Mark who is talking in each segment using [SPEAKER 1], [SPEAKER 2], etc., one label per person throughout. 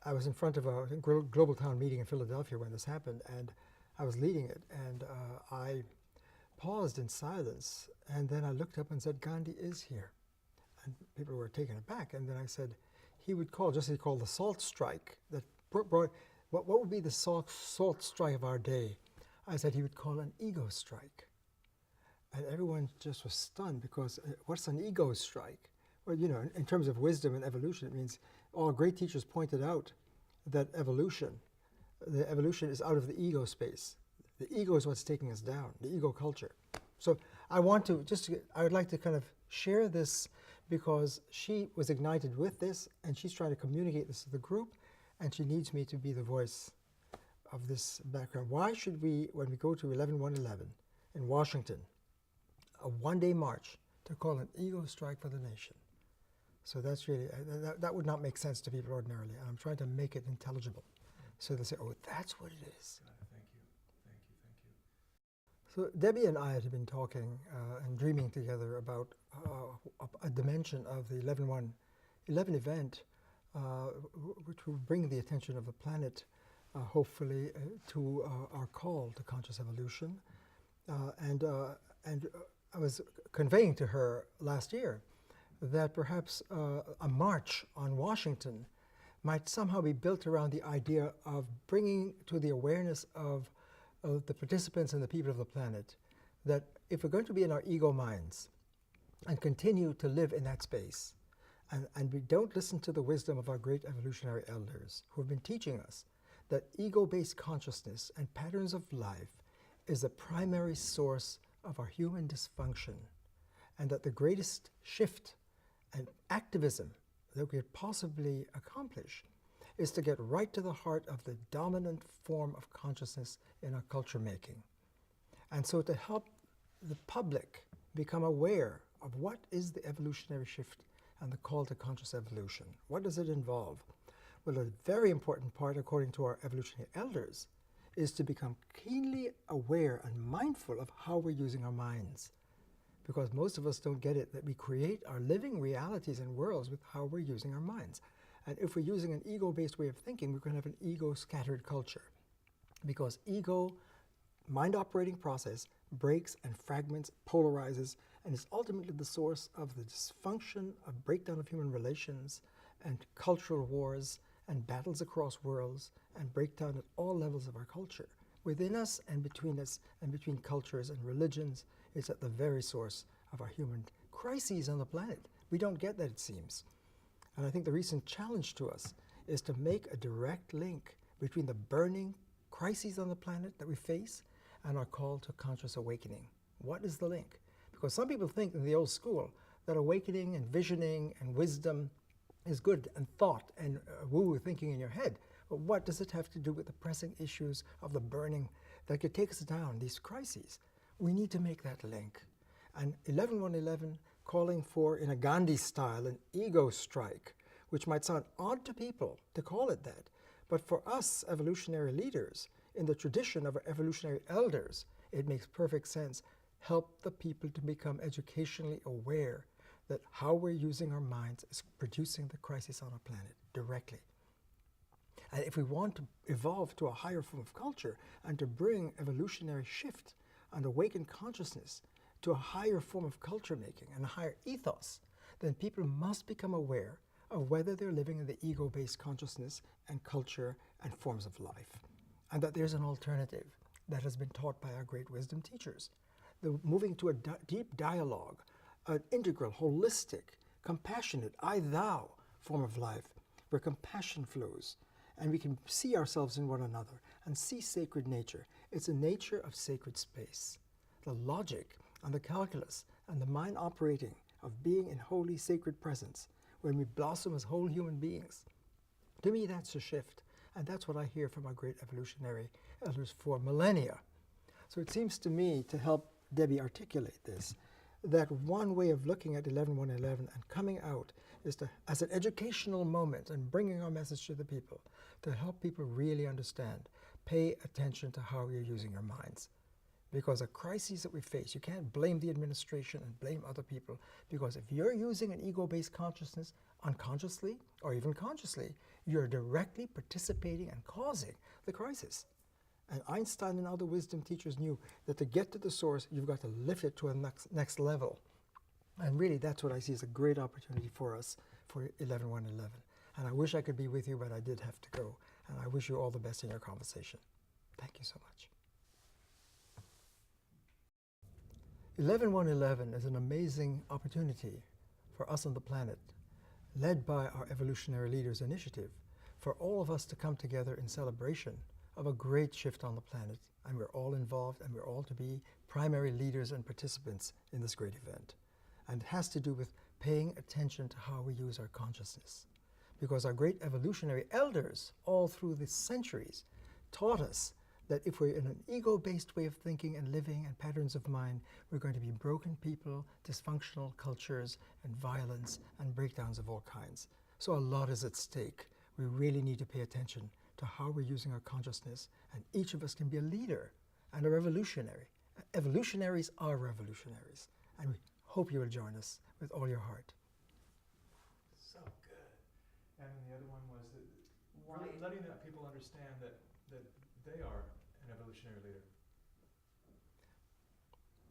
[SPEAKER 1] I was in front of a global town meeting in Philadelphia when this happened, and I was leading it, and I paused in silence, and then I looked up and said, Gandhi is here. And people were taken aback, and then I said, he would call, just as he called the salt strike, that brought, what would be the salt strike of our day? I said he would call an ego strike. And everyone just was stunned, because what's an ego strike? Well, you know, in terms of wisdom and evolution, it means all great teachers pointed out that the evolution is out of the ego space. The ego is what's taking us down, the ego culture. So I want to I would like to kind of share this, because she was ignited with this, and she's trying to communicate this to the group, and she needs me to be the voice of this background. Why should we, when we go to 11/111 in Washington, a one-day march, to call an ego strike for the nation? So that's really, that would not make sense to people ordinarily, and I'm trying to make it intelligible. So they say, oh, that's what it is.
[SPEAKER 2] Thank you, thank you, thank you.
[SPEAKER 1] So Debbie and I had been talking and dreaming together about a dimension of the 11/111 event, which will bring the attention of the planet, hopefully, to our call to conscious evolution. And I was conveying to her last year that perhaps a march on Washington might somehow be built around the idea of bringing to the awareness of the participants and the people of the planet that if we're going to be in our ego minds and continue to live in that space, and we don't listen to the wisdom of our great evolutionary elders who have been teaching us that ego-based consciousness and patterns of life is the primary source of our human dysfunction, and that the greatest shift and activism that we could possibly accomplish is to get right to the heart of the dominant form of consciousness in our culture making. And so to help the public become aware of what is the evolutionary shift and the call to conscious evolution. What does it involve? Well, a very important part, according to our evolutionary elders, is to become keenly aware and mindful of how we're using our minds. Because most of us don't get it, that we create our living realities and worlds with how we're using our minds. And if we're using an ego-based way of thinking, we're going to have an ego-scattered culture. Because ego, mind operating process, breaks and fragments, polarizes, and is ultimately the source of the dysfunction, of breakdown of human relations, and cultural wars, and battles across worlds, and breakdown at all levels of our culture. Within us, and between cultures and religions, is at the very source of our human crises on the planet. We don't get that, it seems. And I think the recent challenge to us is to make a direct link between the burning crises on the planet that we face and our call to conscious awakening. What is the link? Because some people think in the old school that awakening and visioning and wisdom is good, and thought and woo-woo thinking in your head. But what does it have to do with the pressing issues of the burning that could take us down, these crises? We need to make that link. And 11/111 calling for, in a Gandhi style, an ego strike, which might sound odd to people to call it that. But for us evolutionary leaders, in the tradition of our evolutionary elders, it makes perfect sense. Help the people to become educationally aware that how we're using our minds is producing the crisis on our planet directly. And if we want to evolve to a higher form of culture and to bring evolutionary shift and awaken consciousness to a higher form of culture making and a higher ethos, then people must become aware of whether they're living in the ego-based consciousness and culture and forms of life, and that there's an alternative that has been taught by our great wisdom teachers. The moving to a deep dialogue, an integral, holistic, compassionate, I-thou form of life, where compassion flows, and we can see ourselves in one another and see sacred nature. It's a nature of sacred space. The logic and the calculus and the mind operating of being in holy, sacred presence, when we blossom as whole human beings. To me, that's a shift, and that's what I hear from our great evolutionary elders for millennia. So it seems to me, to help Debbie articulate this, that one way of looking at 11/111 and coming out is to, as an educational moment and bringing our message to the people, to help people really understand, pay attention to how you're using your minds. Because the crises that we face, you can't blame the administration and blame other people, because if you're using an ego-based consciousness unconsciously or even consciously, you're directly participating and causing the crisis. And Einstein and other wisdom teachers knew that to get to the source, you've got to lift it to a next level. And really, that's what I see as a great opportunity for us for 11.1.11. And I wish I could be with you, but I did have to go. And I wish you all the best in your conversation. Thank you so much. 11.1.11 is an amazing opportunity for us on the planet, led by our Evolutionary Leaders initiative, for all of us to come together in celebration of a great shift on the planet. And we're all involved, and we're all to be primary leaders and participants in this great event. And it has to do with paying attention to how we use our consciousness. Because our great evolutionary elders, all through the centuries, taught us that if we're in an ego-based way of thinking and living and patterns of mind, we're going to be broken people, dysfunctional cultures, and violence, and breakdowns of all kinds. So a lot is at stake. We really need to pay attention to how we're using our consciousness, and each of us can be a leader and a revolutionary. Evolutionaries are revolutionaries, and we hope you will join us with all your heart.
[SPEAKER 2] So good. And the other one was that really letting the people understand that they are an evolutionary leader.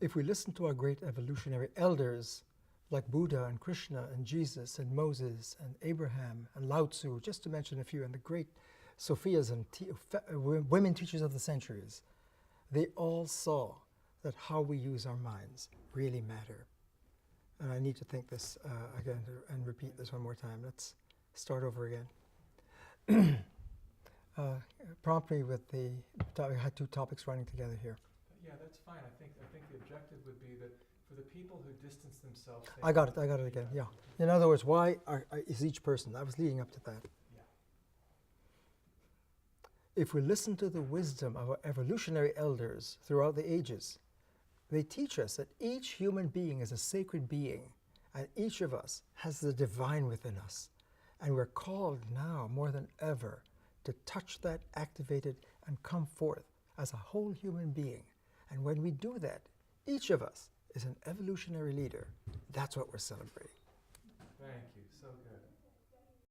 [SPEAKER 1] If we listen to our great evolutionary elders, like Buddha and Krishna and Jesus and Moses and Abraham and Lao Tzu, just to mention a few, and the great Sophias and women teachers of the centuries, they all saw that how we use our minds really matter. And I need to think this again and repeat this one more time. Let's start over again. Prompt me with the, I had two topics running together here.
[SPEAKER 2] Yeah, that's fine. I think the objective would be that for the people who distance themselves.
[SPEAKER 1] I got it again, yeah. In other words, why is each person? I was leading up to that.
[SPEAKER 2] Yeah.
[SPEAKER 1] If we listen to the wisdom of our evolutionary elders throughout the ages, they teach us that each human being is a sacred being, and each of us has the divine within us. And we're called now more than ever to touch that, activate it, and come forth as a whole human being. And when we do that, each of us is an evolutionary leader. That's what we're celebrating.
[SPEAKER 2] Thank you. So good.